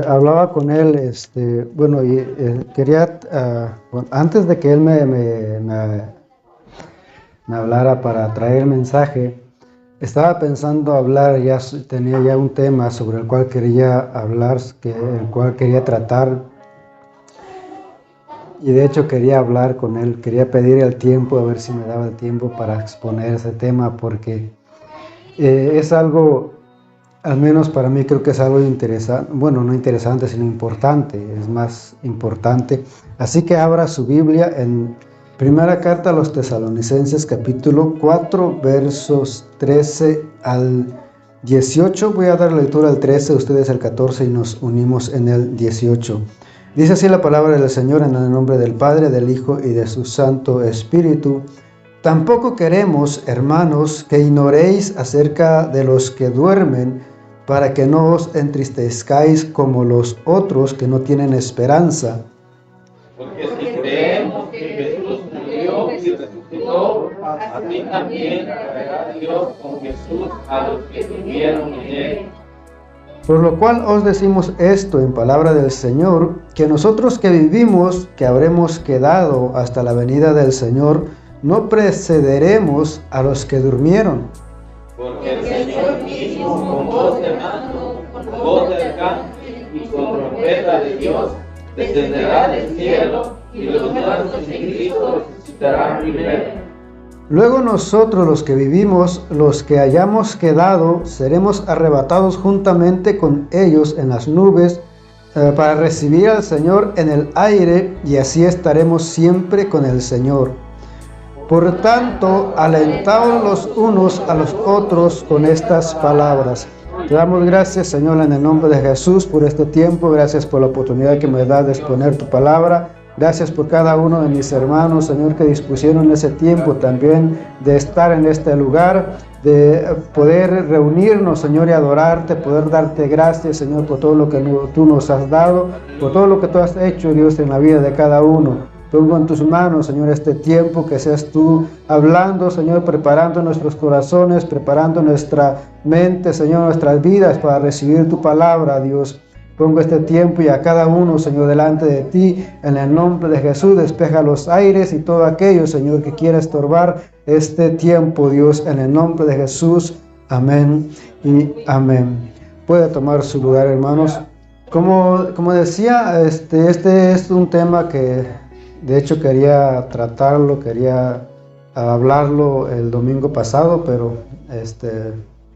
hablaba con él, bueno, y quería, bueno, antes de que él me hablara para traer mensaje, estaba pensando hablar, tenía ya un tema sobre el cual quería hablar, el cual quería tratar, y de hecho quería hablar con él, quería pedir el tiempo, a ver si me daba el tiempo para exponer ese tema, porque es algo, al menos para mí creo que es algo interesante, bueno, no interesante, sino importante, es más importante. Así que abra su Biblia en Primera Carta a los Tesalonicenses, capítulo 4, versos 13 al 18. Voy a dar lectura al 13, ustedes al 14 y nos unimos en el 18. Dice así la palabra del Señor en el nombre del Padre, del Hijo y de su Santo Espíritu. Tampoco queremos, hermanos, que ignoréis acerca de los que duermen, para que no os entristezcáis como los otros que no tienen esperanza. Porque si creemos que Jesús murió y resucitó, así también traerá Dios con Jesús a los que durmieron en él. Por lo cual os decimos esto en palabra del Señor, que nosotros que vivimos, que habremos quedado hasta la venida del Señor, no precederemos a los que durmieron. Porque el Señor mismo, con voz de mando, con voz de arcángel y con trompeta de Dios, descenderá del cielo, y los muertos en Cristo resucitarán primero. Luego nosotros los que vivimos, los que hayamos quedado, seremos arrebatados juntamente con ellos en las nubes para recibir al Señor en el aire, y así estaremos siempre con el Señor. Por tanto, alentaos los unos a los otros con estas palabras. Te damos gracias, Señor, en el nombre de Jesús por este tiempo. Gracias por la oportunidad que me da de exponer tu palabra. Gracias por cada uno de mis hermanos, Señor, que dispusieron ese tiempo también de estar en este lugar, de poder reunirnos, Señor, y adorarte, poder darte gracias, Señor, por todo lo que tú nos has dado, por todo lo que tú has hecho, Dios, en la vida de cada uno. Pongo en tus manos, Señor, este tiempo, que seas tú hablando, Señor, preparando nuestros corazones, preparando nuestra mente, Señor, nuestras vidas para recibir tu palabra, Dios. Pongo este tiempo y a cada uno, Señor, delante de ti, en el nombre de Jesús. Despeja los aires y todo aquello, Señor, que quiera estorbar este tiempo, Dios, en el nombre de Jesús. Amén y amén. Puede tomar su lugar, hermanos. Como decía, este es un tema que de hecho quería tratarlo, quería hablarlo el domingo pasado, pero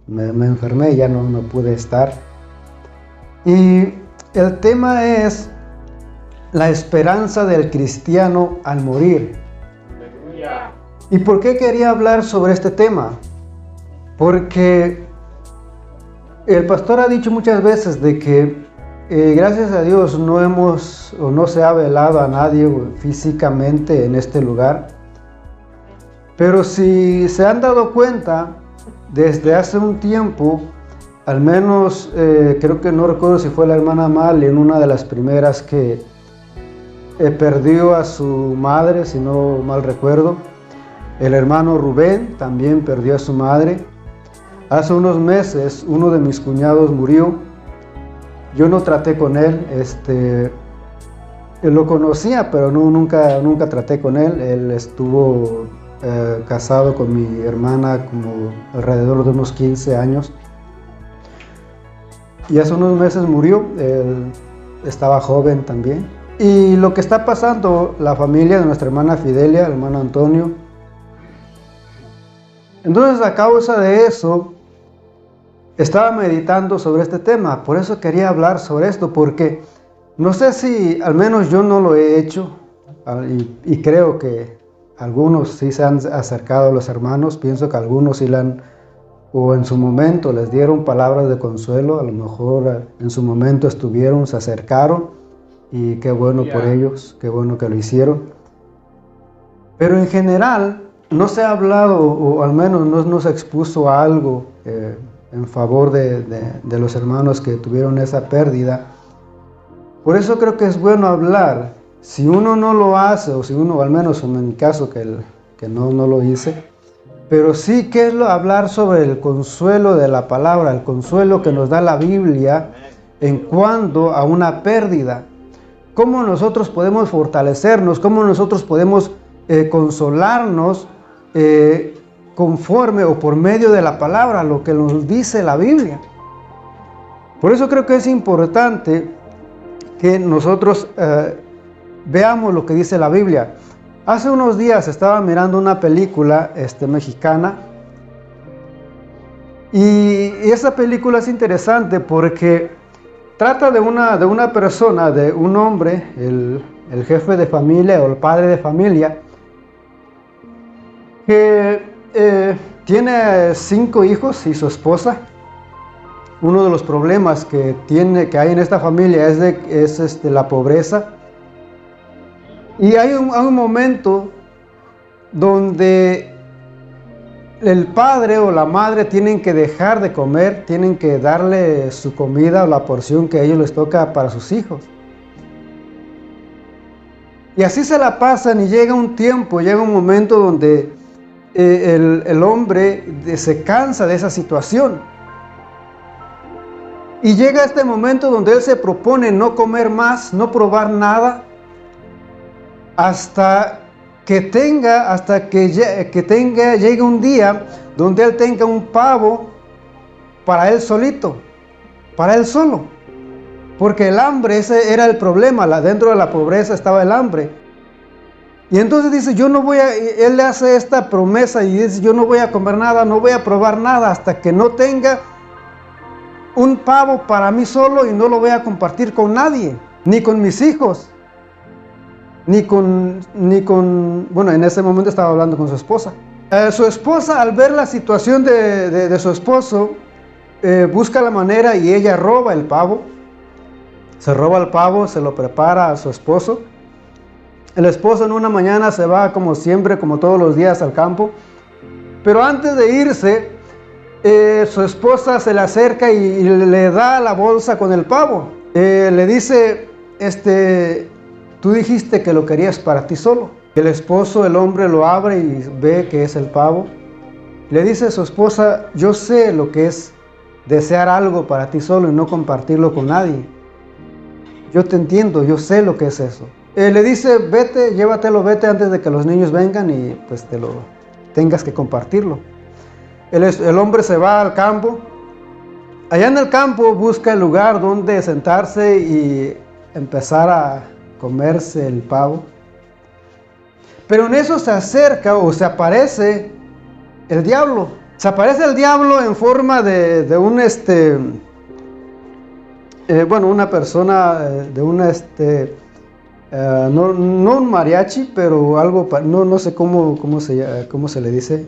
me enfermé y ya no pude estar. Y el tema es la esperanza del cristiano al morir. ¿Y por qué quería hablar sobre este tema? Porque el pastor ha dicho muchas veces de que gracias a Dios no se ha velado a nadie físicamente en este lugar. Pero si se han dado cuenta, desde hace un tiempo, al menos creo que no recuerdo si fue la hermana Mali en una de las primeras que perdió a su madre, si no mal recuerdo. El hermano Rubén también perdió a su madre. Hace unos meses uno de mis cuñados murió. Yo no traté con él, lo conocía, pero nunca traté con él. Él estuvo casado con mi hermana como alrededor de unos 15 años. Y hace unos meses murió. Él estaba joven también. Y lo que está pasando, la familia de nuestra hermana Fidelia, el hermano Antonio. Entonces, a causa de eso, estaba meditando sobre este tema. Por eso quería hablar sobre esto, porque no sé si, al menos yo no lo he hecho, y creo que algunos sí se han acercado a los hermanos. Pienso que algunos sí o en su momento les dieron palabras de consuelo. A lo mejor en su momento se acercaron, y qué bueno por ellos, qué bueno que lo hicieron. Pero en general no se ha hablado, o al menos no se expuso algo en favor de los hermanos que tuvieron esa pérdida. Por eso creo que es bueno hablar. Si uno no lo hace, o si uno, al menos en mi caso que no lo hice, pero sí quiero hablar sobre el consuelo de la palabra, el consuelo que nos da la Biblia en cuanto a una pérdida. ¿Cómo nosotros podemos fortalecernos? ¿Cómo nosotros podemos consolarnos conforme o por medio de la palabra, lo que nos dice la Biblia? Por eso creo que es importante que nosotros veamos lo que dice la Biblia. Hace unos días estaba mirando una película mexicana, y esa película es interesante porque trata de una persona, de un hombre, el jefe de familia o el padre de familia, que tiene 5 hijos y su esposa. Uno de los problemas que hay en esta familia es la pobreza. Y hay un momento donde el padre o la madre tienen que dejar de comer, tienen que darle su comida o la porción que a ellos les toca para sus hijos. Y así se la pasan, y llega un momento donde el hombre se cansa de esa situación. Y llega este momento donde él se propone no comer más, no probar nada, hasta que llegue un día donde él tenga un pavo para él solito, para él solo. Porque el hambre, ese era el problema, dentro de la pobreza estaba el hambre. Y entonces dice, él le hace esta promesa y dice, yo no voy a comer nada, no voy a probar nada hasta que no tenga un pavo para mí solo, y no lo voy a compartir con nadie, ni con mis hijos. Bueno, en ese momento estaba hablando con su esposa. Su esposa, al ver la situación de su esposo, busca la manera, y ella roba el pavo. Se roba el pavo, se lo prepara a su esposo. El esposo en una mañana se va, como siempre, como todos los días, al campo. Pero antes de irse, su esposa se le acerca y le da la bolsa con el pavo. Le dice, tú dijiste que lo querías para ti solo. El esposo, el hombre, lo abre y ve que es el pavo. Le dice a su esposa, yo sé lo que es desear algo para ti solo y no compartirlo con nadie. Yo te entiendo, yo sé lo que es eso. Le dice, vete, llévatelo, vete antes de que los niños vengan y pues te lo tengas que compartirlo. El hombre se va al campo. Allá en el campo busca el lugar donde sentarse y empezar a comerse el pavo. Pero en eso se acerca o se aparece el diablo. Se aparece el diablo en forma de un una persona de un no un mariachi, pero algo, no sé cómo se le dice,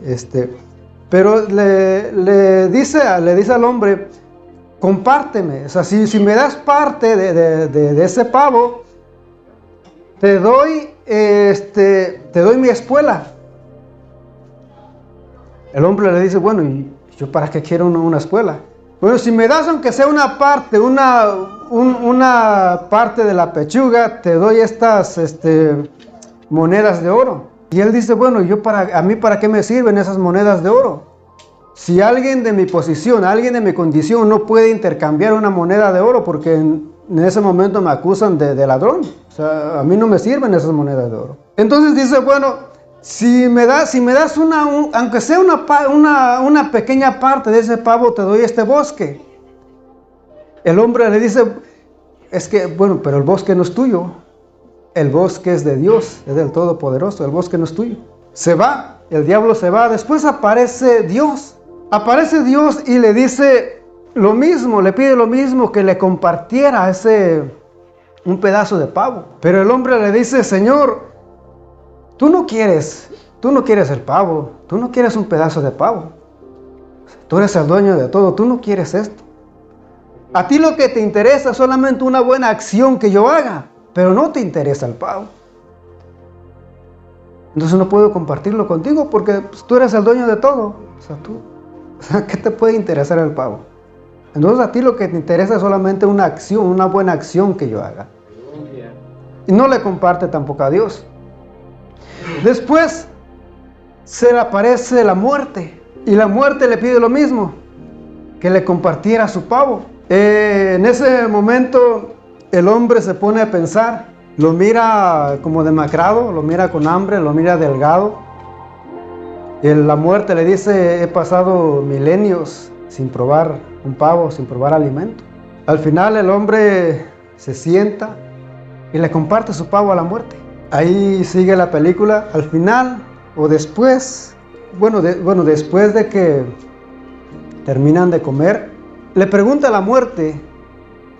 pero le dice al hombre, compárteme, o sea, si me das parte de ese pavo, te doy mi espuela. El hombre le dice, bueno, ¿y yo para qué quiero una espuela? Bueno, si me das aunque sea una parte de la pechuga, te doy estas monedas de oro. Y él dice, bueno, a mí para qué me sirven esas monedas de oro. Si alguien de mi posición, alguien de mi condición no puede intercambiar una moneda de oro, porque en ese momento me acusan de ladrón. O sea, a mí no me sirven esas monedas de oro. Entonces dice, bueno, si me das aunque sea una pequeña parte de ese pavo, te doy este bosque. El hombre le dice, pero el bosque no es tuyo. El bosque es de Dios, es del Todopoderoso, el bosque no es tuyo. Se va, el diablo se va. Después aparece Dios y le dice lo mismo, le pide lo mismo, que le compartiera un pedazo de pavo. Pero el hombre le dice, Señor, tú no quieres el pavo, tú no quieres un pedazo de pavo. Tú eres el dueño de todo, tú no quieres esto. A ti lo que te interesa es solamente una buena acción que yo haga, pero no te interesa el pavo. Entonces no puedo compartirlo contigo porque pues, tú eres el dueño de todo. O sea, ¿qué te puede interesar el pavo? Entonces a ti lo que te interesa es solamente una acción, una buena acción que yo haga. Y no le comparte tampoco a Dios. Después se le aparece la muerte. Y la muerte le pide lo mismo, que le compartiera su pavo. En ese momento el hombre se pone a pensar, lo mira como demacrado, lo mira con hambre, lo mira delgado. La muerte le dice, he pasado milenios sin probar un pavo, sin probar alimento. Al final el hombre se sienta y le comparte su pavo a la muerte. Ahí sigue la película. Al final o después, después de que terminan de comer, le pregunta a la muerte,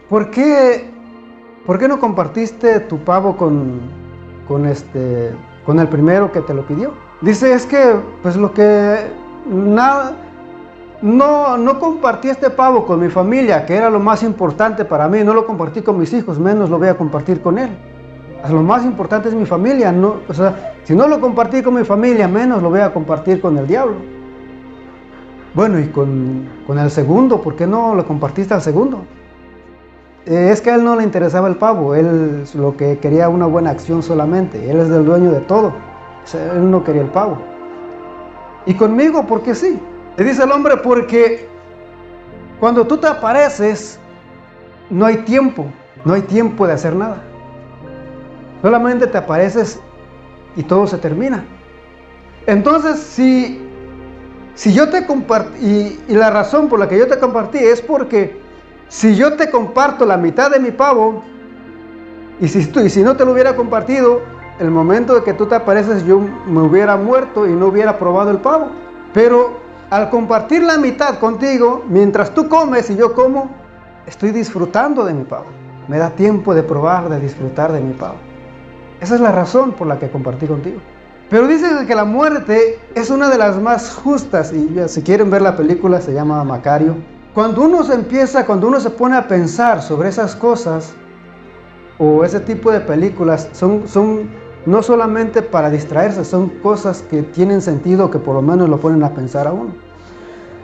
¿por qué no compartiste tu pavo con el primero que te lo pidió? Dice, es que pues no compartí este pavo con mi familia, que era lo más importante para mí. No lo compartí con mis hijos, menos lo voy a compartir con él. Lo más importante es mi familia, ¿no? O sea, si no lo compartí con mi familia, menos lo voy a compartir con el diablo. Bueno, y con el segundo, ¿por qué no lo compartiste al segundo? Es que a él no le interesaba el pavo, él lo que quería una buena acción solamente. Él es el dueño de todo, o sea, él no quería el pavo. Y conmigo, ¿por qué sí? Le dice el hombre, porque cuando tú te apareces, no hay tiempo de hacer nada. Solamente te apareces y todo se termina. Entonces, si yo te compartí, y la razón por la que yo te compartí es porque si yo te comparto la mitad de mi pavo, y si no te lo hubiera compartido, el momento de que tú te apareces yo me hubiera muerto y no hubiera probado el pavo. Pero al compartir la mitad contigo, mientras tú comes y yo como, estoy disfrutando de mi pavo. Me da tiempo de probar, de disfrutar de mi pavo. Esa es la razón por la que compartí contigo. Pero dice que la muerte es una de las más justas, y si quieren ver la película se llama Macario. Cuando uno se pone a pensar sobre esas cosas, o ese tipo de películas, son no solamente para distraerse, son cosas que tienen sentido, que por lo menos lo ponen a pensar a uno.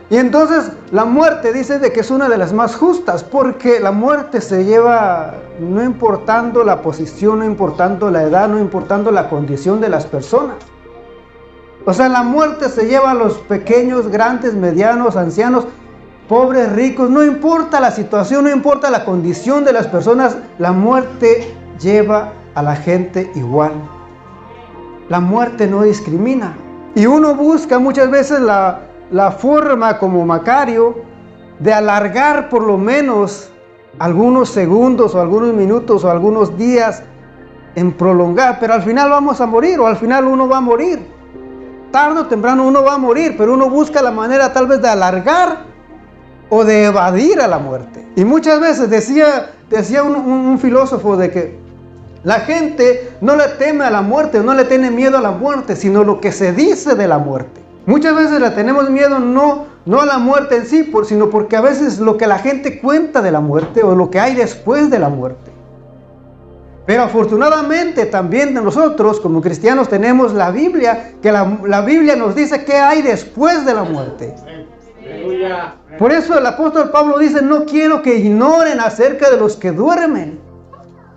Y entonces la muerte dice de que es una de las más justas, porque la muerte se lleva, no importando la posición, no importando la edad, no importando la condición de las personas. O sea, la muerte se lleva a los pequeños, grandes, medianos, ancianos, pobres, ricos, no importa la situación, no importa la condición de las personas, la muerte lleva a la gente igual. La muerte no discrimina. Y uno busca muchas veces la forma, como Macario, de alargar por lo menos algunos segundos o algunos minutos o algunos días en prolongar, pero al final vamos a morir, o al final uno va a morir. Tarde o temprano uno va a morir, pero uno busca la manera tal vez de alargar o de evadir a la muerte. Y muchas veces decía un filósofo de que la gente no le teme a la muerte, no le tiene miedo a la muerte, sino lo que se dice de la muerte. Muchas veces le tenemos miedo no a la muerte en sí, sino porque a veces lo que la gente cuenta de la muerte o lo que hay después de la muerte. Pero afortunadamente también nosotros como cristianos tenemos la Biblia, que la Biblia nos dice qué hay después de la muerte. Por eso el apóstol Pablo dice, no quiero que ignoren acerca de los que duermen.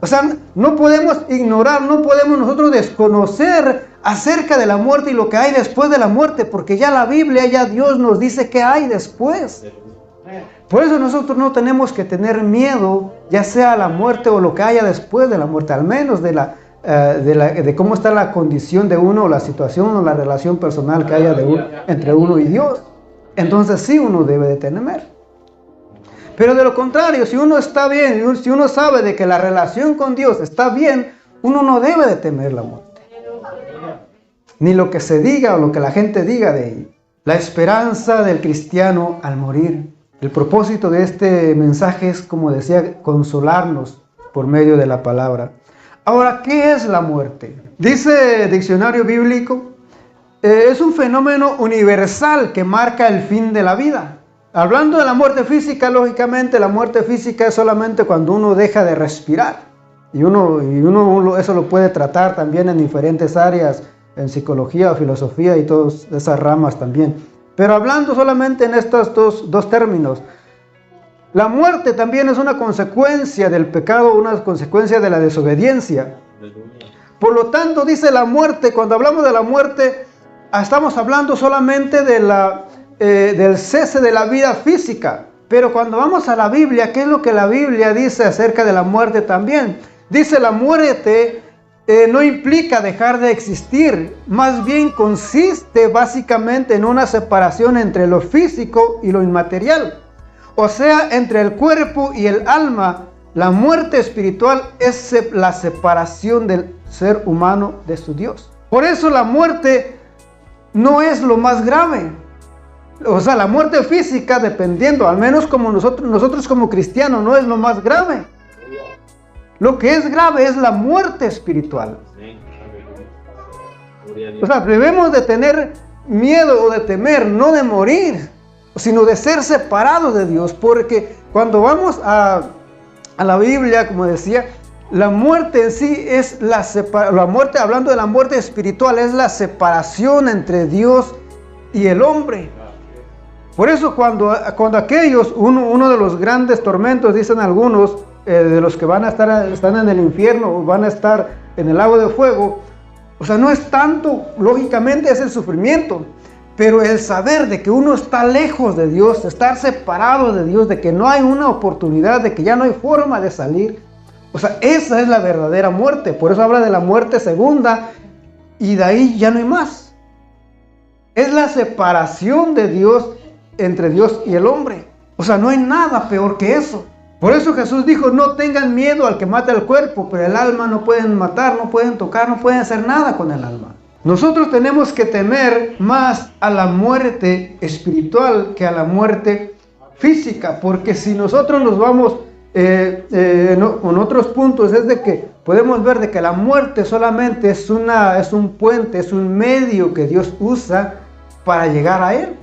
O sea, no podemos ignorar, no podemos nosotros desconocer acerca de la muerte y lo que hay después de la muerte, porque ya la Biblia, ya Dios nos dice qué hay después. Por eso nosotros no tenemos que tener miedo, ya sea a la muerte o lo que haya después de la muerte, al menos de cómo está la condición de uno, o la situación o la relación personal que haya entre uno y Dios. Entonces sí uno debe de temer. Pero de lo contrario, si uno está bien, si uno sabe de que la relación con Dios está bien, uno no debe de temer la muerte. Ni lo que se diga o lo que la gente diga de ella. La esperanza del cristiano al morir. El propósito de este mensaje es, como decía, consolarnos por medio de la palabra. Ahora, ¿qué es la muerte? Dice el diccionario bíblico, es un fenómeno universal que marca el fin de la vida. Hablando de la muerte física, lógicamente la muerte física es solamente cuando uno deja de respirar. Y uno eso lo puede tratar también en diferentes áreas, en psicología o filosofía y todas esas ramas también. Pero hablando solamente en estos dos términos, la muerte también es una consecuencia del pecado, una consecuencia de la desobediencia. Por lo tanto, dice la muerte, cuando hablamos de la muerte, estamos hablando solamente del cese de la vida física. Pero cuando vamos a la Biblia, ¿qué es lo que la Biblia dice acerca de la muerte también? Dice la muerte no implica dejar de existir, más bien consiste básicamente en una separación entre lo físico y lo inmaterial. O sea, entre el cuerpo y el alma. La muerte espiritual es la separación del ser humano de su Dios. Por eso la muerte no es lo más grave. O sea, la muerte física, dependiendo, al menos como nosotros como cristianos, no es lo más grave. Lo que es grave es la muerte espiritual. O sea, debemos de tener miedo o de temer, no de morir, sino de ser separados de Dios. Porque cuando vamos a la Biblia, como decía, la muerte en sí es la muerte, hablando de la muerte espiritual, es la separación entre Dios y el hombre. Por eso cuando aquellos, uno de los grandes tormentos, dicen algunos, de los que están en el infierno o van a estar en el lago de fuego, o sea, no es tanto, lógicamente es el sufrimiento, pero el saber de que uno está lejos de Dios, estar separado de Dios, de que no hay una oportunidad, de que ya no hay forma de salir, o sea, esa es la verdadera muerte. Por eso habla de la muerte segunda y de ahí ya no hay más. Es la separación de Dios entre Dios y el hombre. O sea, no hay nada peor que eso. Por eso Jesús dijo, no tengan miedo al que mata el cuerpo, pero el alma no pueden matar, no pueden tocar, no pueden hacer nada con el alma. Nosotros tenemos que temer más a la muerte espiritual que a la muerte física, porque si nosotros nos vamos con otros puntos, es de que podemos ver de que la muerte solamente es un puente, es un medio que Dios usa para llegar a Él,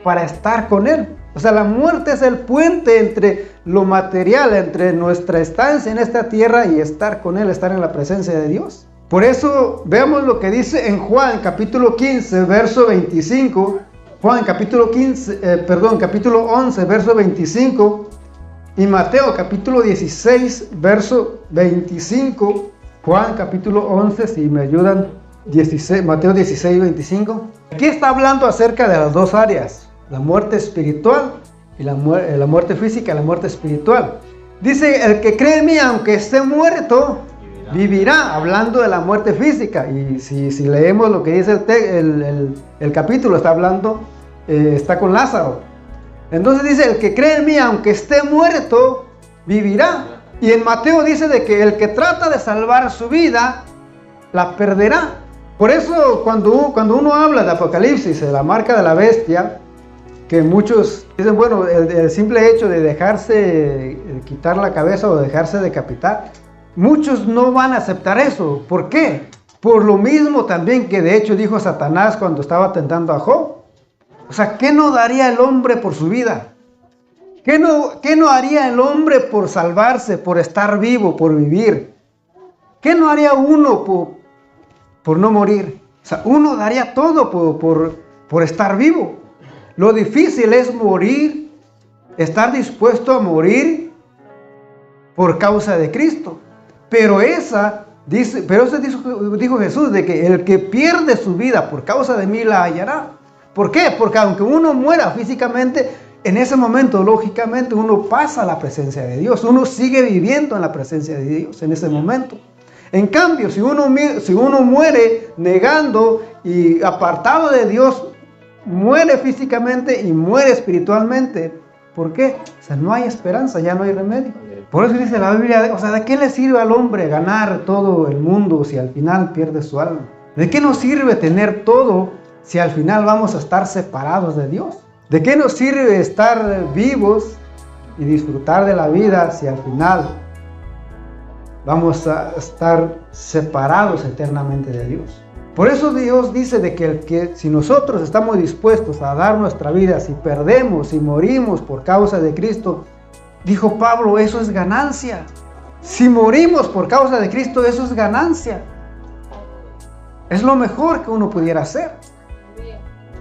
para estar con Él. O sea, la muerte es el puente entre lo material, entre nuestra estancia en esta tierra y estar con Él, estar en la presencia de Dios. Por eso veamos lo que dice en Juan capítulo 15, verso 25. Juan capítulo 11, verso 25. Y Mateo capítulo 16, verso 25. Juan capítulo 11, si me ayudan, Mateo 16, 25. Aquí está hablando acerca de las dos áreas. La muerte espiritual y la muerte física y la muerte espiritual. Dice, el que cree en mí, aunque esté muerto, vivirá, hablando de la muerte física. Y si leemos lo que dice el capítulo, está hablando, está con Lázaro. Entonces dice, el que cree en mí, aunque esté muerto, vivirá. Y en Mateo dice de que el que trata de salvar su vida, la perderá. Por eso cuando uno habla de Apocalipsis, de la marca de la bestia, que muchos dicen, bueno, el simple hecho de dejarse quitar la cabeza o dejarse decapitar, muchos no van a aceptar eso. ¿Por qué? Por lo mismo también que de hecho dijo Satanás cuando estaba tentando a Job. O sea, ¿qué no daría el hombre por su vida? ¿Qué no haría el hombre por salvarse, por estar vivo, por vivir? ¿Qué no haría uno por no morir? O sea, uno daría todo por estar vivo. Lo difícil es morir, estar dispuesto a morir por causa de Cristo. Pero eso dijo Jesús, de que el que pierde su vida por causa de mí la hallará. ¿Por qué? Porque aunque uno muera físicamente, en ese momento, lógicamente, uno pasa a la presencia de Dios. Uno sigue viviendo en la presencia de Dios en ese momento. En cambio, si uno muere negando y apartado de Dios, muere físicamente y muere espiritualmente. ¿Por qué? O sea, no hay esperanza, ya no hay remedio. Por eso dice la Biblia, o sea, ¿de qué le sirve al hombre ganar todo el mundo si al final pierde su alma? ¿De qué nos sirve tener todo si al final vamos a estar separados de Dios? ¿De qué nos sirve estar vivos y disfrutar de la vida si al final vamos a estar separados eternamente de Dios? Por eso Dios dice de que si nosotros estamos dispuestos a dar nuestra vida, si perdemos, si morimos por causa de Cristo, dijo Pablo, eso es ganancia. Si morimos por causa de Cristo, eso es ganancia. Es lo mejor que uno pudiera hacer.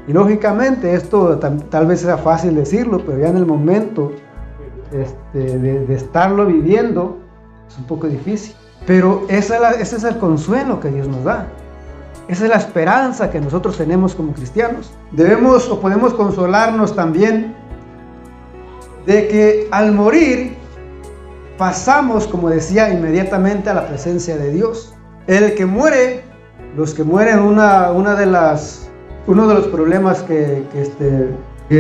Y lógicamente esto tal vez sea fácil decirlo, pero ya en el momento de estarlo viviendo es un poco difícil. Pero ese es el consuelo que Dios nos da. Esa es la esperanza que nosotros tenemos como cristianos. Debemos o podemos consolarnos también de que al morir pasamos, como decía, inmediatamente a la presencia de Dios. El que muere, los que mueren, uno de los problemas que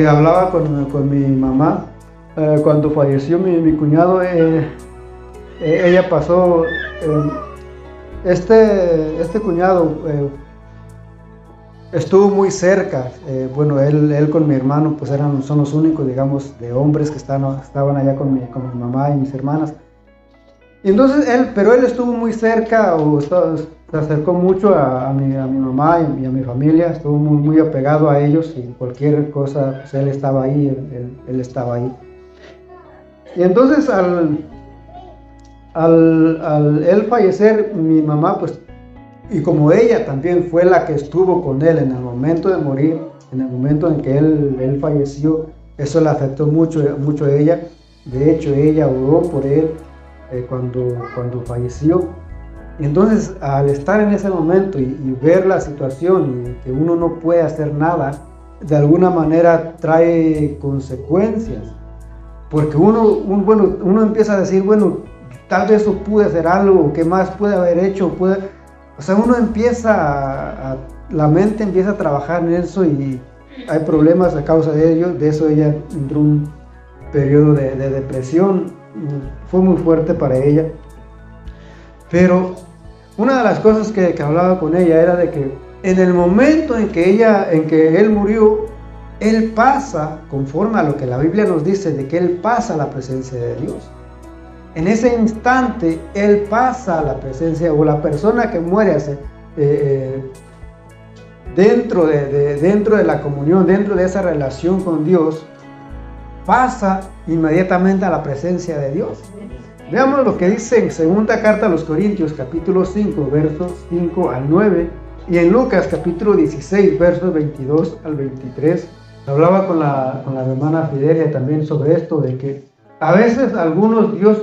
hablaba con mi mamá, cuando falleció mi cuñado, ella pasó, este cuñado estuvo muy cerca. Bueno, él con mi hermano pues son los únicos, digamos, de hombres que estaban allá con mi mamá y mis hermanas. Y entonces pero él estuvo muy cerca, se acercó mucho a mi mamá y a mi familia, estuvo muy, muy apegado a ellos, y cualquier cosa, pues él estaba ahí, él estaba ahí. Y entonces al él fallecer, mi mamá, pues, y como ella también fue la que estuvo con él en el momento de morir, en el momento en que él falleció, eso le afectó mucho a ella. De hecho, ella oró por él cuando falleció. Y entonces, al estar en ese momento y ver la situación y que uno no puede hacer nada, de alguna manera trae consecuencias. Porque uno empieza a decir, bueno, tal vez yo pude hacer algo, ¿qué más pude haber hecho? O sea, uno empieza la mente empieza a trabajar en eso, y hay problemas a causa de ello. De eso ella entró en un periodo de depresión, fue muy fuerte para ella. Pero una de las cosas que hablaba con ella era de que en el momento en que él murió, él pasa, conforme a lo que la Biblia nos dice, de que él pasa a la presencia de Dios. En ese instante, él pasa a la presencia, o la persona que muere dentro de la comunión, dentro de esa relación con Dios, pasa inmediatamente a la presencia de Dios. Veamos lo que dice en segunda carta a los Corintios, capítulo 5, versos 5 al 9, y en Lucas, capítulo 16, versos 22 al 23. Hablaba con la hermana Fidelia también sobre esto, de que a veces algunos Dios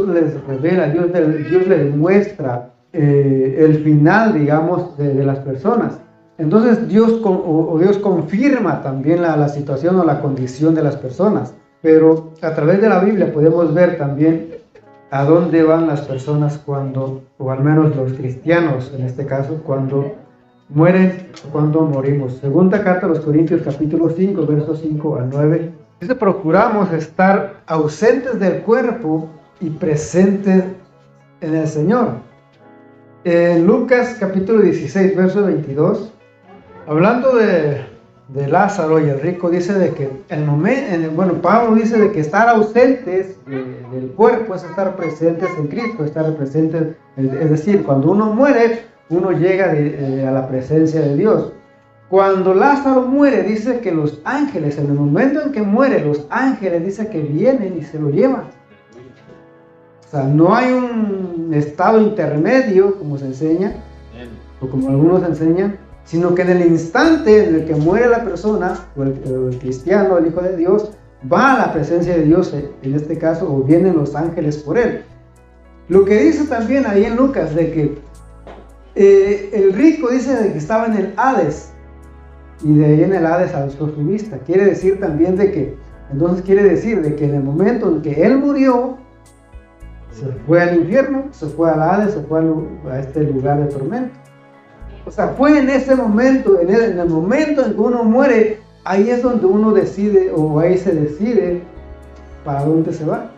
les revela, Dios les muestra el final, digamos, de las personas. Entonces Dios confirma también la situación o la condición de las personas. Pero a través de la Biblia podemos ver también a dónde van las personas o al menos los cristianos en este caso, cuando mueren o cuando morimos. Segunda carta a los Corintios, capítulo 5, versos 5 al 9. Dice: procuramos estar ausentes del cuerpo y presentes en el Señor. En Lucas, capítulo 16, verso 22, hablando de Lázaro y el rico, dice de que Pablo dice de que estar ausentes del cuerpo es estar presentes en Cristo, estar presentes, es decir, cuando uno muere, uno llega a la presencia de Dios. Cuando Lázaro muere, dice que los ángeles, en el momento en que muere, los ángeles dice que vienen y se lo llevan. O sea, no hay un estado intermedio, como se enseña, o como algunos enseñan, sino que en el instante en el que muere la persona, o el cristiano, el Hijo de Dios, va a la presencia de Dios, en este caso, o vienen los ángeles por él. Lo que dice también ahí en Lucas, de que el rico dice de que estaba en el Hades, y de ahí en el Hades alzó su vista. Quiere decir también de que en el momento en que él murió, se fue al infierno, se fue al Hades, se fue a este lugar de tormento. O sea, fue en ese momento, en el momento en que uno muere, ahí es donde uno decide, o ahí se decide para dónde se va.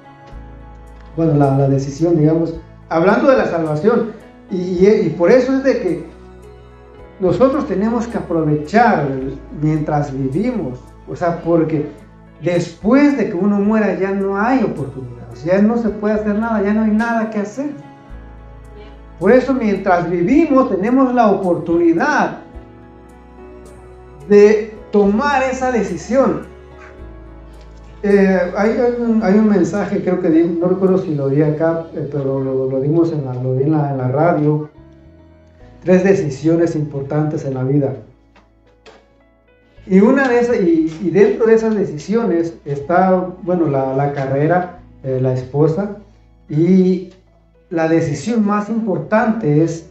Bueno, la decisión, digamos, hablando de la salvación, y por eso es de que nosotros tenemos que aprovechar mientras vivimos. O sea, porque después de que uno muera ya no hay oportunidades, ya no se puede hacer nada, ya no hay nada que hacer. Por eso, mientras vivimos, tenemos la oportunidad de tomar esa decisión. Hay un mensaje, creo que no recuerdo si lo di acá, pero lo dimos en la radio. 3 decisiones importantes en la vida. Y una de esas, y dentro de esas decisiones está, la carrera, la esposa, y la decisión más importante es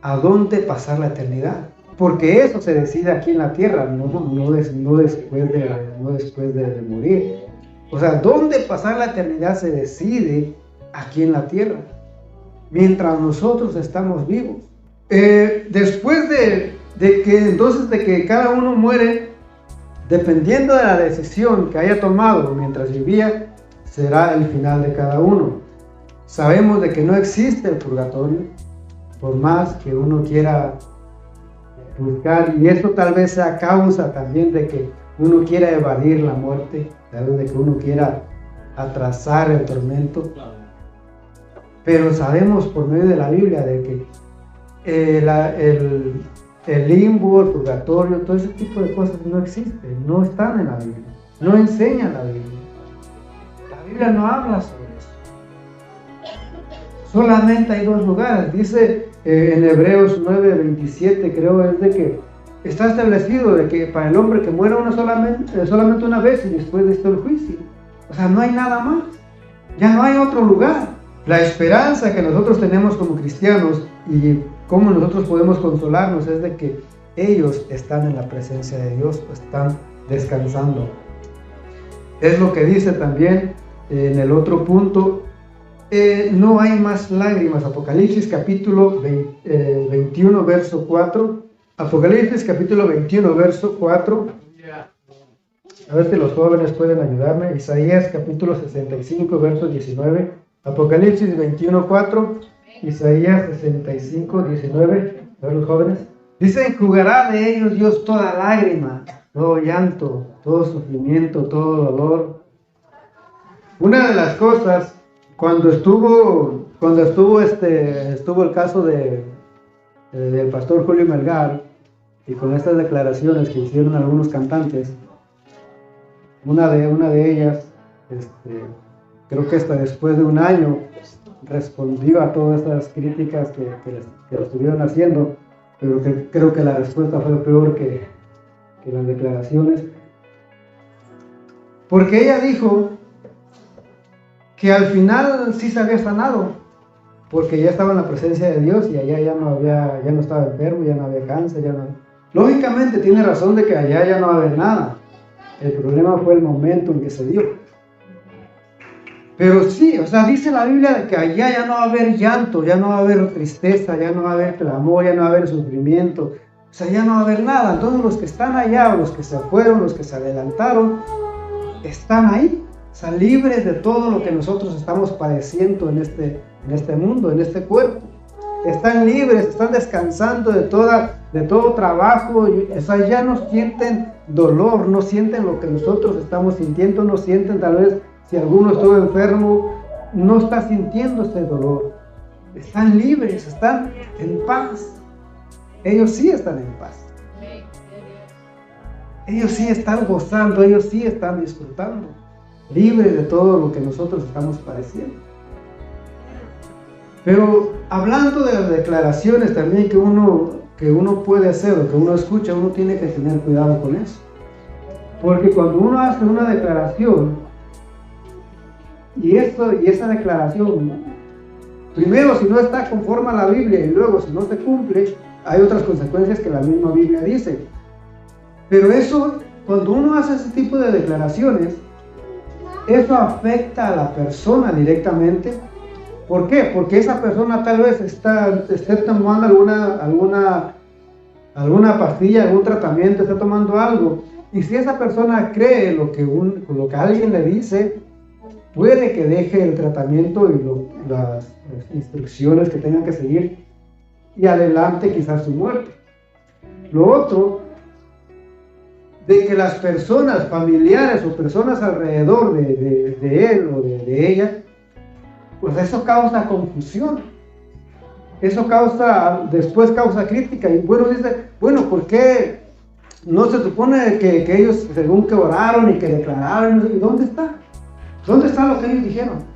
a dónde pasar la eternidad. porque eso se decide aquí en la tierra, no después de morir. O sea, dónde pasar la eternidad se decide aquí en la tierra, mientras nosotros estamos vivos. Después de que cada uno muere, dependiendo de la decisión que haya tomado mientras vivía, será el final de cada uno. Sabemos de que no existe el purgatorio, por más que uno quiera buscar, y esto tal vez sea causa también de que uno quiera evadir la muerte, tal vez de que uno quiera atrasar el tormento. Pero sabemos por medio de la Biblia de que el limbo, el purgatorio, todo ese tipo de cosas no existen, no están en la Biblia, no enseñan la Biblia. La Biblia no habla sobre eso. Solamente hay dos lugares. Dice en Hebreos 9:27, creo, es de que está establecido de que para el hombre que muera solamente una vez y después de esto el juicio. O sea, no hay nada más. Ya no hay otro lugar. La esperanza que nosotros tenemos como cristianos y cómo nosotros podemos consolarnos es de que ellos están en la presencia de Dios, están descansando. Es lo que dice también en el otro punto, no hay más lágrimas. Apocalipsis capítulo 21 verso 4. Apocalipsis capítulo 21 verso 4. A ver si los jóvenes pueden ayudarme. Isaías capítulo 65 verso 19. Apocalipsis 21 4. Isaías 65 19. A ver los jóvenes. Dice: enjugará de ellos Dios toda lágrima, todo llanto, todo sufrimiento, todo dolor. Una de las cosas, cuando estuvo el caso del pastor Julio Melgar, y con estas declaraciones que hicieron algunos cantantes, una de ellas, creo que hasta después de un año, respondió a todas estas críticas que le estuvieron haciendo, pero creo que la respuesta fue peor que las declaraciones, porque ella dijo que al final sí se había sanado, porque ya estaba en la presencia de Dios y allá ya no estaba enfermo, ya no había cáncer, lógicamente tiene razón de que allá ya no va a haber nada. El problema fue el momento en que se dio. Pero sí, o sea, dice la Biblia de que allá ya no va a haber llanto, ya no va a haber tristeza, ya no va a haber clamor, ya no va a haber sufrimiento, o sea, ya no va a haber nada. Entonces los que están allá, o los que se fueron, los que se adelantaron, están ahí, están libres de todo lo que nosotros estamos padeciendo en este mundo, en este cuerpo. Están libres, están descansando de todo trabajo, o sea, ya no sienten dolor, no sienten lo que nosotros estamos sintiendo, no sienten tal vez, si alguno estuvo enfermo, no está sintiendo ese dolor. Están libres, están en paz. Ellos sí están en paz. Ellos sí están gozando, ellos sí están disfrutando, libres de todo lo que nosotros estamos padeciendo. Pero hablando de las declaraciones también que uno puede hacer o que uno escucha, uno tiene que tener cuidado con eso. Porque cuando uno hace una declaración, y esa declaración, primero si no está conforme a la Biblia y luego si no se cumple, hay otras consecuencias que la misma Biblia dice. Pero eso, cuando uno hace ese tipo de declaraciones, eso afecta a la persona directamente. ¿Por qué? Porque esa persona tal vez esté tomando alguna pastilla, algún tratamiento, está tomando algo. Y si esa persona cree lo que alguien le dice, puede que deje el tratamiento y las instrucciones que tenga que seguir y adelante quizás su muerte. Lo otro, de que las personas familiares o personas alrededor de él o de ella, pues eso causa confusión, eso después causa crítica. Y bueno, dice, ¿por qué no se supone que ellos, según que oraron y que declararon, ¿y dónde está? ¿Dónde está lo que ellos dijeron?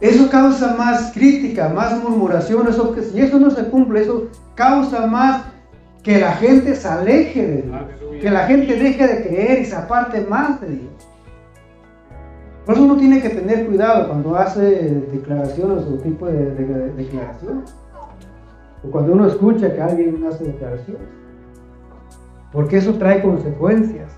Eso causa más crítica, más murmuración, y eso no se cumple, eso causa más que la gente se aleje de Dios, que la gente deje de creer y se aparte más de Dios. Por eso uno tiene que tener cuidado cuando hace declaraciones o tipo de declaraciones, o cuando uno escucha que alguien hace declaraciones. porque eso trae consecuencias.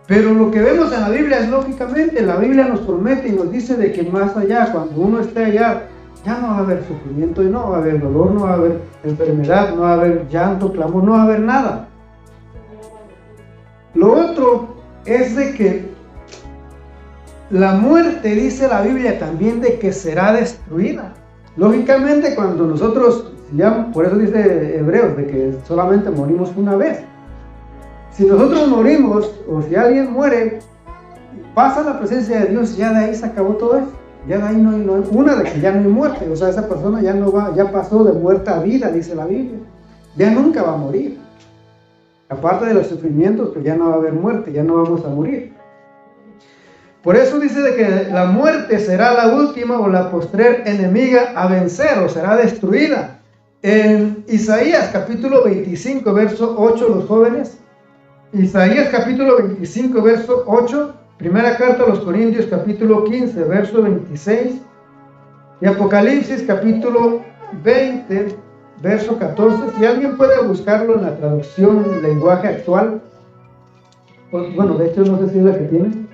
Pero lo que vemos en la Biblia es lógicamente, la Biblia nos promete y nos dice de que más allá, cuando uno esté allá, ya no va a haber sufrimiento y no va a haber dolor, no va a haber enfermedad, no va a haber llanto, clamor, no va a haber nada. Lo otro es de que la muerte, dice la Biblia también, de que será destruida. Lógicamente, cuando nosotros, ya por eso dice Hebreos, de que solamente morimos una vez. Si nosotros morimos, o si alguien muere, pasa la presencia de Dios, ya de ahí se acabó todo eso. Ya de ahí no hay una de que ya no hay muerte. O sea, esa persona ya no va, ya pasó de muerte a vida, dice la Biblia. Ya nunca va a morir. Aparte de los sufrimientos, pues ya no va a haber muerte, ya no vamos a morir. Por eso dice de que la muerte será la última o la postrer enemiga a vencer, o será destruida. En Isaías capítulo 25, verso 8, los jóvenes. Isaías capítulo 25, verso 8. Primera carta a los Corintios capítulo 15, verso 26. Y Apocalipsis capítulo 20, verso 14. Si alguien puede buscarlo en la traducción lenguaje actual. Pues, bueno, de hecho no sé si es la que tiene.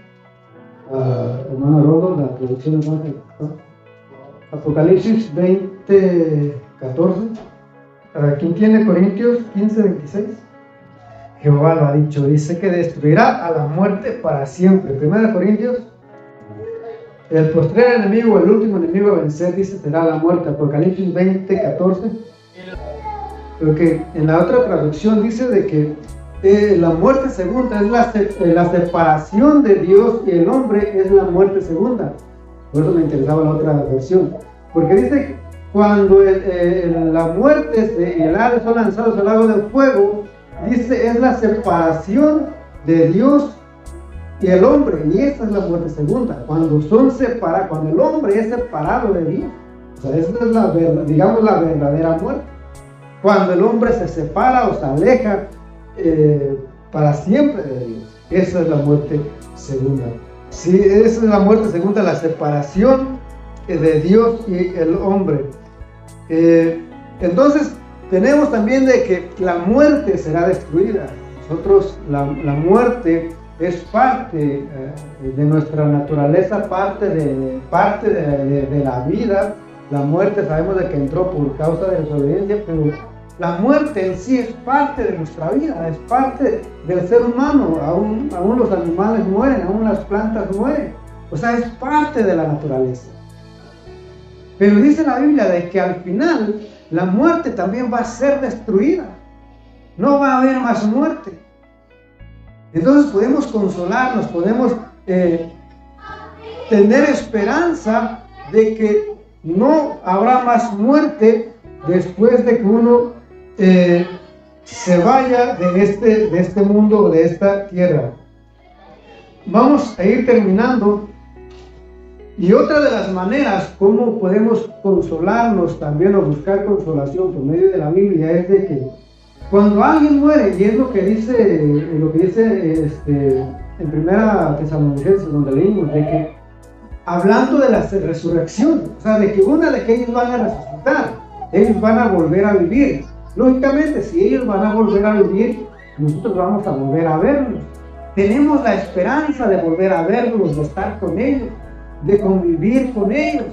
Hermano Rodo, la traducción lenguaje actual. Apocalipsis 20, 14. ¿Quién tiene Corintios 15, 26? Jehová lo ha dicho, dice que destruirá a la muerte para siempre. 1 Corintios, el postrer enemigo, el último enemigo a vencer, dice, será la muerte. Apocalipsis 20, 14. Pero que en la otra traducción dice de que la muerte segunda es la separación de Dios y el hombre es la muerte segunda. Por eso me interesaba la otra versión. Porque dice, cuando la muerte y el Hades son lanzados al lago de fuego, dice, es la separación de Dios y el hombre, y esa es la muerte segunda, cuando el hombre es separado de Dios. O sea, esa es la verdadera muerte, cuando el hombre se separa o se aleja para siempre de Dios. Esa es la muerte segunda. Sí, esa es la muerte segunda, la separación de Dios y el hombre. Entonces, tenemos también de que la muerte será destruida. Nosotros, la muerte es parte de nuestra naturaleza, parte de la vida. La muerte sabemos de que entró por causa de desobediencia, pero la muerte en sí es parte de nuestra vida, es parte del ser humano. Aún los animales mueren, aún las plantas mueren. O sea, es parte de la naturaleza. Pero dice la Biblia de que al final la muerte también va a ser destruida. No va a haber más muerte. Entonces podemos consolarnos, podemos tener esperanza de que no habrá más muerte después de que uno se vaya de este mundo, de esta tierra. Vamos a ir terminando. Y otra de las maneras como podemos consolarnos también o buscar consolación por medio de la Biblia es de que cuando alguien muere, y es lo que dice en Primera Tesalonicenses, donde leímos de que hablando de la resurrección, o sea, de que una de que ellos van a resucitar, ellos van a volver a vivir. Lógicamente, si ellos van a volver a vivir, nosotros vamos a volver a verlos. Tenemos la esperanza de volver a verlos, de estar con ellos, de convivir con ellos.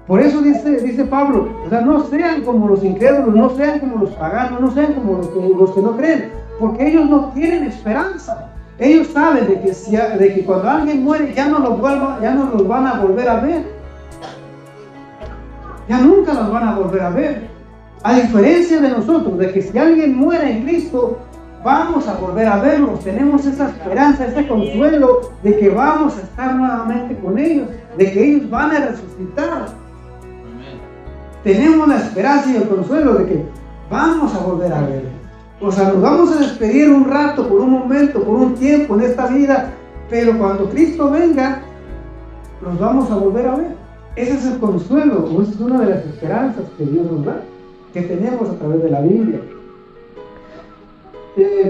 Por eso dice Pablo, o sea, no sean como los incrédulos, no sean como los paganos, no sean como los que no creen, porque ellos no tienen esperanza. Ellos saben de que cuando alguien muere ya no los van a volver a ver. Ya nunca los van a volver a ver. A diferencia de nosotros, de que si alguien muere en Cristo, vamos a volver a verlos. Tenemos esa esperanza, ese consuelo de que vamos a estar nuevamente con ellos, de que ellos van a resucitar. Amén. Tenemos la esperanza y el consuelo de que vamos a volver a verlos. O sea, nos vamos a despedir un rato, por un momento, por un tiempo en esta vida, pero cuando Cristo venga, los vamos a volver a ver. Ese es el consuelo, esa es una de las esperanzas que Dios nos da, que tenemos a través de la Biblia.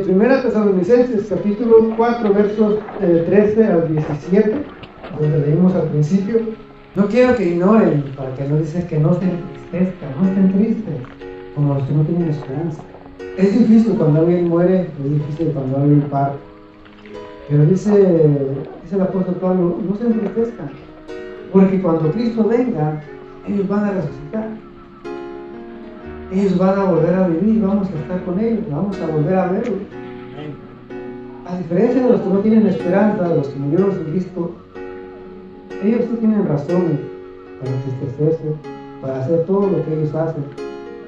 Primera Tesalonicenses capítulo 4 versos 13 al 17, donde leímos al principio. No quiero que ignoren, para que no dices que no se entristezcan, no estén tristes como los que no tienen esperanza. Es difícil cuando alguien muere, es difícil cuando alguien parte. Pero dice el apóstol Pablo, no se entristezcan, porque cuando Cristo venga, ellos van a resucitar. Ellos van a volver a vivir, vamos a estar con ellos, vamos a volver a verlos. A diferencia de los que no tienen esperanza, de los que murieron sin Cristo, ellos sí tienen razones para entristecerse, para hacer todo lo que ellos hacen,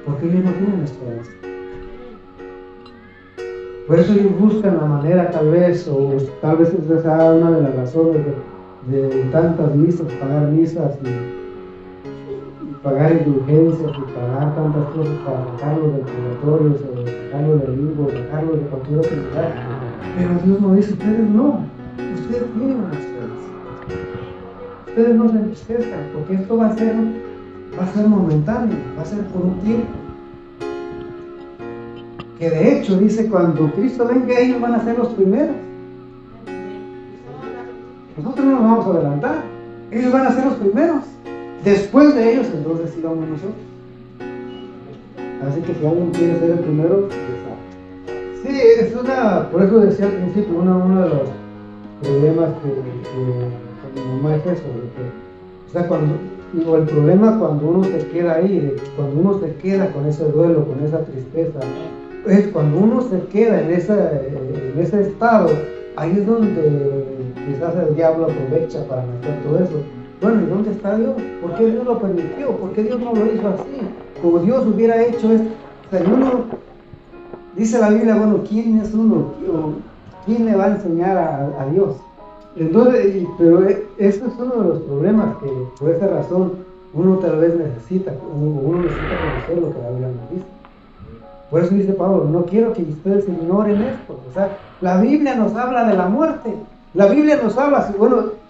porque ellos no tienen esperanza. Por eso ellos buscan la manera, tal vez esa sea una de las razones de tantas misas, pagar misas y pagar indulgencias y pagar tantas cosas para sacarlos del purgatorio, sacarlos del limbo, sacarlos de cualquier otro lugar. Pero Dios nos dice, ustedes no, ustedes tienen una esperanza. Ustedes no se entristezcan, porque esto va a ser momentáneo, va a ser por un tiempo. Que de hecho dice, cuando Cristo venga, ellos van a ser los primeros. Nosotros no nos vamos a adelantar, ellos van a ser los primeros. Después de ellos, entonces sí vamos nosotros. Así que si alguien quiere ser el primero, pues, sí, por eso decía al principio, uno de los problemas que mi mamá es eso, el problema cuando uno se queda ahí, cuando uno se queda con ese duelo, con esa tristeza, es cuando uno se queda en ese estado, ahí es donde quizás el diablo aprovecha para meter todo eso. Bueno, ¿y dónde está Dios? ¿Por qué Dios lo permitió? ¿Por qué Dios no lo hizo así? Como Dios hubiera hecho esto. O sea, uno, dice la Biblia, bueno, ¿quién es uno? ¿Quién le va a enseñar a Dios? Entonces, pero eso es uno de los problemas que por esa razón uno tal vez necesita conocer lo que la Biblia nos dice. Por eso dice Pablo, no quiero que ustedes ignoren esto. O sea, la Biblia nos habla de la muerte. La Biblia nos habla,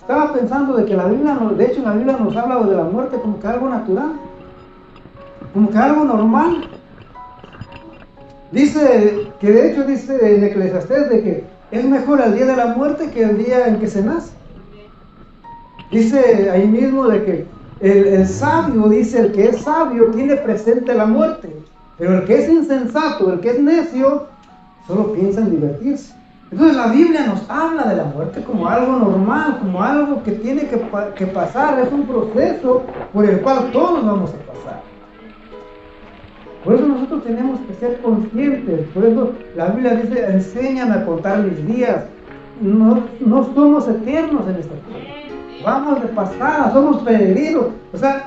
estaba pensando de que la Biblia nos habla de la muerte como que algo natural, como que algo normal. Dice en Eclesiastés de que es mejor el día de la muerte que el día en que se nace. Dice ahí mismo de que el sabio, dice, el que es sabio tiene presente la muerte, pero el que es insensato, el que es necio, solo piensa en divertirse. Entonces la Biblia nos habla de la muerte como algo normal, como algo que tiene que pasar, es un proceso por el cual todos vamos a pasar. Por eso nosotros tenemos que ser conscientes, por eso la Biblia dice, enséñame a contar mis días. No somos eternos en esta tierra, vamos de pasada, somos peregrinos. O sea,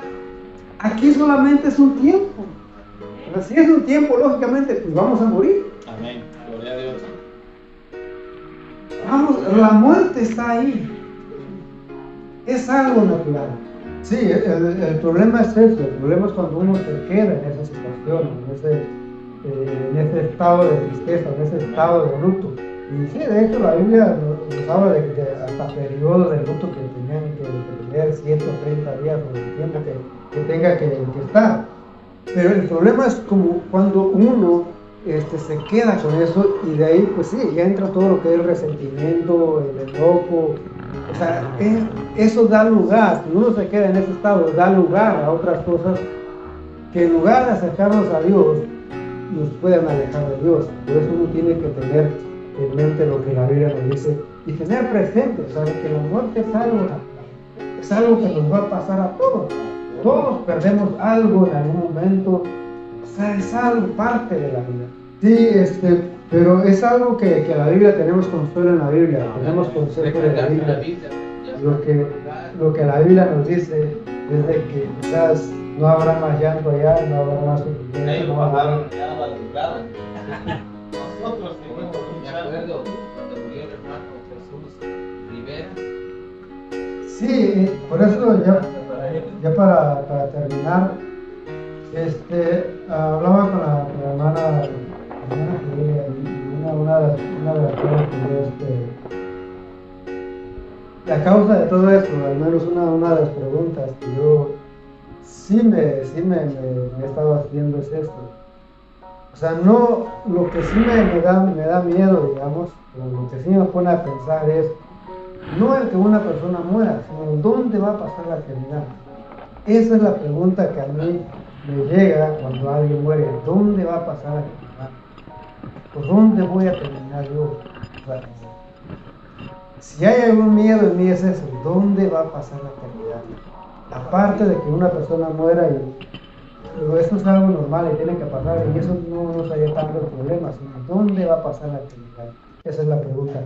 aquí solamente es un tiempo. O sea, si es un tiempo, lógicamente, pues vamos a morir. Amén, gloria a Dios. Vamos, la muerte está ahí. Es algo natural. Sí, el problema es eso. El problema es cuando uno se queda en esa situación, en ese estado de tristeza, en ese estado de luto. Y sí, de hecho, la Biblia nos habla de hasta periodos de luto que tenían que tener 130 días o el tiempo que tenga que estar. Pero el problema es como cuando uno se queda con eso, y de ahí pues sí, ya entra todo lo que es el resentimiento, el enojo. O sea, eso da lugar, si uno se queda en ese estado, da lugar a otras cosas que en lugar de acercarnos a Dios, nos pueden alejar de Dios. Por eso uno tiene que tener en mente lo que la Biblia nos dice y tener presente, o sea, que la muerte es algo que nos va a pasar a todos. Todos perdemos algo en algún momento, o sea, es algo parte de la vida. Sí, pero es algo que la Biblia, tenemos consuelo en la Biblia, tenemos consejo de la Biblia. Lo que la Biblia nos dice es de que quizás no habrá más llanto allá, no habrá más sufrimiento, no habrá... Nosotros tenemos un acuerdo cuando murió el hermano Jesús Rivera. Sí, por eso ya para terminar, hablaba con la hermana Julia, y una de las cosas que a causa de todo esto, al menos una de las preguntas que yo sí me he estado haciendo es esto. O sea, no, lo que sí me da miedo, digamos, lo que sí me pone a pensar es no el que una persona muera, sino dónde va a pasar la eternidad. Esa es la pregunta que a mí me llega cuando alguien muere, ¿dónde va a pasar la eternidad? ¿por dónde voy a terminar yo? O sea, si hay algún miedo en mí es eso, ¿dónde va a pasar la eternidad? Aparte de que una persona muera, pero eso es algo normal y tiene que pasar, y eso no nos haría tanto el problema, sino ¿dónde va a pasar la eternidad? Esa es la pregunta.